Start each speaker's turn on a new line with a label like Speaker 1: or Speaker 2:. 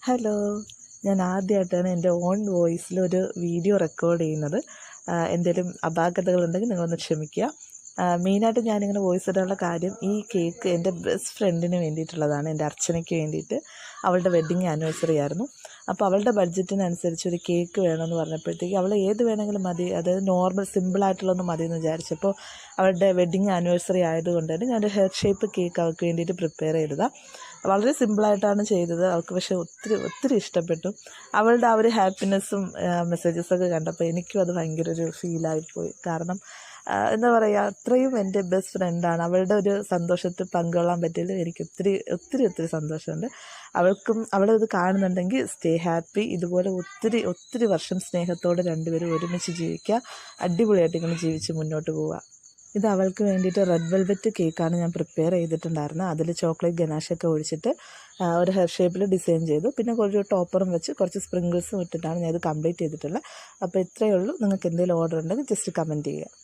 Speaker 1: Hello, ഞാൻ ആദ്യമായിട്ടാണ് എൻ്റെ ഓൺ വോയിസിലൊരു വീഡിയോ റെക്കോർഡ് ചെയ്യുന്നത്. എന്തെങ്കിലും അപാകതകളുണ്ടെങ്കിൽ നിങ്ങളൊന്ന് ക്ഷമിക്കുക. മെയിനായിട്ട് ഞാനിങ്ങനെ വോയിസ് ഇടാനുള്ള കാര്യം, ഈ കേക്ക് എൻ്റെ ബെസ്റ്റ് ഫ്രണ്ടിന് വേണ്ടിയിട്ടുള്ളതാണ്, എൻ്റെ അർച്ചനയ്ക്ക് വേണ്ടിയിട്ട്. അവളുടെ വെഡ്ഡിങ് ആനിവേഴ്സറി ആയിരുന്നു. അപ്പോൾ അവളുടെ ബഡ്ജറ്റിനനുസരിച്ച് ഒരു കേക്ക് വേണമെന്ന് പറഞ്ഞപ്പോഴത്തേക്ക് അവൾ ഏത് വേണമെങ്കിലും മതി, അതായത് നോർമൽ സിമ്പിളായിട്ടുള്ളതൊന്നും മതി എന്ന് വിചാരിച്ചപ്പോൾ അവളുടെ വെഡ്ഡിങ് ആനിവേഴ്സറി ആയതുകൊണ്ട് തന്നെ ഞാനൊരു ഹെയർ ഷേപ്പ് കേക്ക് അവൾക്ക് വേണ്ടിയിട്ട് പ്രിപ്പയർ ചെയ്തതാണ്. വളരെ സിമ്പിളായിട്ടാണ് ചെയ്തത്. അവൾക്ക് പക്ഷേ ഒത്തിരി ഒത്തിരി ഇഷ്ടപ്പെട്ടു. അവളുടെ ആ ഒരു ഹാപ്പിനെസ്സും മെസ്സേജസൊക്കെ കണ്ടപ്പോൾ എനിക്കും അത് ഭയങ്കര ഒരു ഫീലായിപ്പോയി. കാരണം എന്താ പറയുക, അത്രയും എൻ്റെ ബെസ്റ്റ് ഫ്രണ്ടാണ്. അവളുടെ ഒരു സന്തോഷത്തിൽ പങ്കുകൊള്ളാൻ പറ്റിയതിൽ എനിക്ക് ഒത്തിരി ഒത്തിരി ഒത്തിരി സന്തോഷമുണ്ട്. അവളിത് കാണുന്നുണ്ടെങ്കിൽ സ്റ്റേ ഹാപ്പി. ഇതുപോലെ ഒത്തിരി ഒത്തിരി വർഷം സ്നേഹത്തോടെ രണ്ടുപേരും ഒരുമിച്ച് ജീവിക്കുക, അടിപൊളിയായിട്ട് ഇങ്ങനെ ജീവിച്ച് മുന്നോട്ട് പോവുക. ഇത് അവൾക്ക് വേണ്ടിയിട്ട് റെഡ് വെൽവെറ്റ് കേക്കാണ് ഞാൻ പ്രിപ്പയർ ചെയ്തിട്ടുണ്ടായിരുന്നത്. അതിൽ ചോക്ലേറ്റ് ഗനാഷൊക്കെ ഒഴിച്ചിട്ട് ഒരു ഹെയർ ഷേപ്പിൽ ഡിസൈൻ ചെയ്തു. പിന്നെ ഒരു ടോപ്പറും വെച്ച് കുറച്ച് സ്പ്രിങ്കിൾസും ഇട്ടിട്ടാണ് ഞാൻ ഇത് കംപ്ലീറ്റ് ചെയ്തിട്ടുള്ളത്. അപ്പോൾ ഇത്രയേ ഉള്ളൂ. നിങ്ങൾക്ക് എന്തെങ്കിലും ഓർഡർ ഉണ്ടെങ്കിൽ ജസ്റ്റ് കമൻറ്റ് ചെയ്യുക.